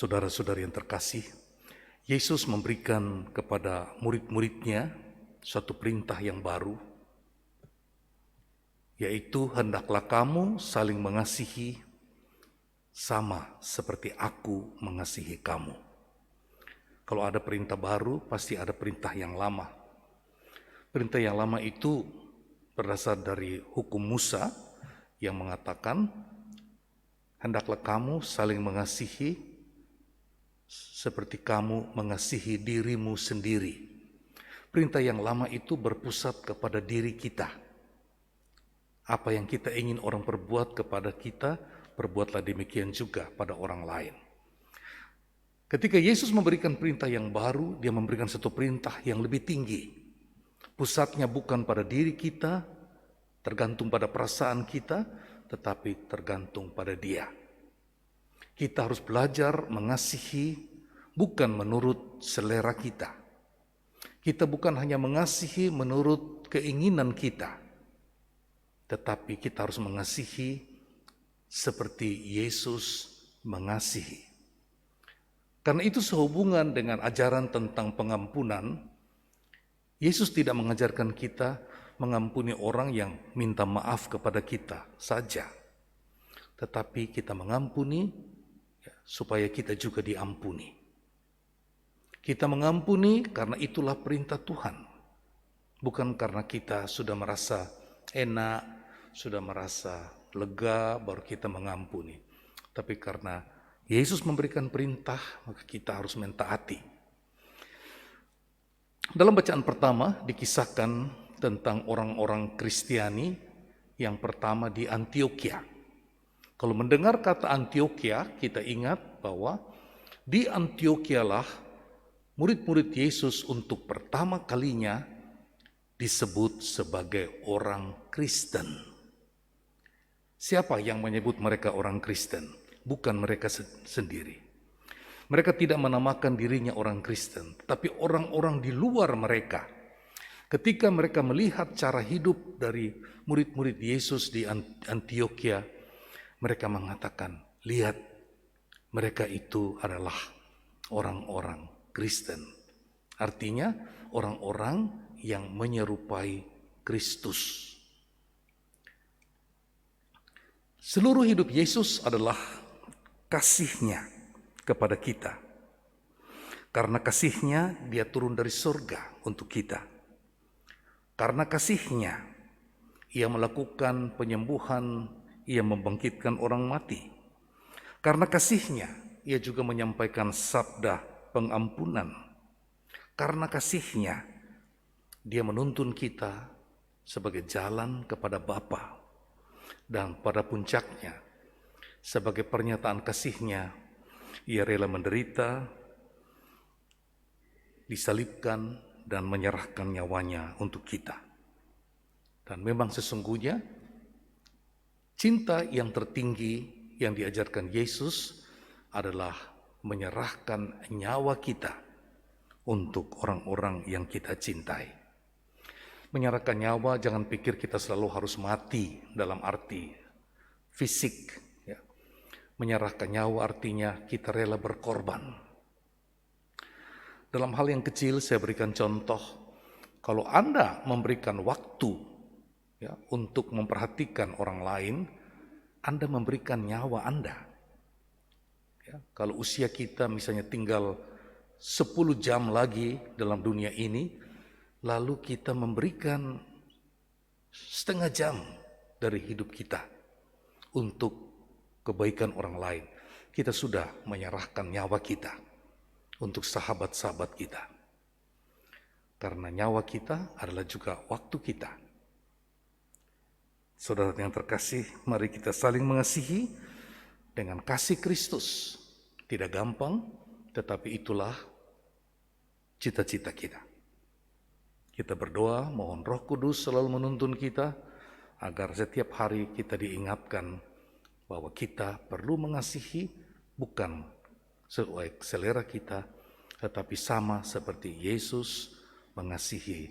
Saudara-saudari yang terkasih, Yesus memberikan kepada murid-muridnya suatu perintah yang baru, yaitu hendaklah kamu saling mengasihi sama seperti aku mengasihi kamu. Kalau ada perintah baru, pasti ada perintah yang lama. Perintah yang lama itu berdasar dari hukum Musa yang mengatakan, hendaklah kamu saling mengasihi seperti kamu mengasihi dirimu sendiri. Perintah yang lama itu berpusat kepada diri kita. Apa yang kita ingin orang perbuat kepada kita, perbuatlah demikian juga pada orang lain. Ketika Yesus memberikan perintah yang baru, dia memberikan satu perintah yang lebih tinggi. Pusatnya bukan pada diri kita, tergantung pada perasaan kita, tetapi tergantung pada Dia. Kita harus belajar mengasihi bukan menurut selera kita. Kita bukan hanya mengasihi menurut keinginan kita, tetapi kita harus mengasihi seperti Yesus mengasihi. Karena itu sehubungan dengan ajaran tentang pengampunan, Yesus tidak mengajarkan kita mengampuni orang yang minta maaf kepada kita saja, tetapi kita mengampuni supaya kita juga diampuni. Kita mengampuni karena itulah perintah Tuhan. Bukan karena kita sudah merasa enak, sudah merasa lega, baru kita mengampuni. Tapi karena Yesus memberikan perintah, maka kita harus mentaati. Dalam bacaan pertama dikisahkan tentang orang-orang Kristiani yang pertama di Antiokhia. Kalau mendengar kata Antiokhia, kita ingat bahwa di Antiokhia lah murid-murid Yesus untuk pertama kalinya disebut sebagai orang Kristen. Siapa yang menyebut mereka orang Kristen? Bukan mereka sendiri. Mereka tidak menamakan dirinya orang Kristen, tapi orang-orang di luar mereka. Ketika mereka melihat cara hidup dari murid-murid Yesus di Antiokhia, mereka mengatakan, lihat, mereka itu adalah orang-orang Kristen. Artinya orang-orang yang menyerupai Kristus. Seluruh hidup Yesus adalah kasih-Nya kepada kita. Karena kasih-Nya, Dia turun dari surga untuk kita. Karena kasih-Nya, Ia melakukan penyembuhan, Ia membangkitkan orang mati. Karena kasih-Nya, Ia juga menyampaikan sabda pengampunan. Karena kasih-Nya, Dia menuntun kita sebagai jalan kepada Bapa. Dan pada puncaknya, sebagai pernyataan kasih-Nya, Ia rela menderita, disalibkan, dan menyerahkan nyawanya untuk kita. Dan memang sesungguhnya, cinta yang tertinggi yang diajarkan Yesus adalah menyerahkan nyawa kita untuk orang-orang yang kita cintai. Menyerahkan nyawa, jangan pikir kita selalu harus mati dalam arti fisik. Ya. Menyerahkan nyawa artinya kita rela berkorban. Dalam hal yang kecil saya berikan contoh, kalau Anda memberikan waktu ya, untuk memperhatikan orang lain, Anda memberikan nyawa Anda. Ya, kalau usia kita misalnya tinggal 10 jam lagi dalam dunia ini, lalu kita memberikan setengah jam dari hidup kita untuk kebaikan orang lain. Kita sudah menyerahkan nyawa kita untuk sahabat-sahabat kita. Karena nyawa kita adalah juga waktu kita. Saudara yang terkasih, mari kita saling mengasihi dengan kasih Kristus. Tidak gampang, tetapi itulah cita-cita kita. Kita berdoa, mohon Roh Kudus selalu menuntun kita, agar setiap hari kita diingatkan bahwa kita perlu mengasihi bukan sesuai selera kita, tetapi sama seperti Yesus mengasihi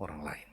orang lain.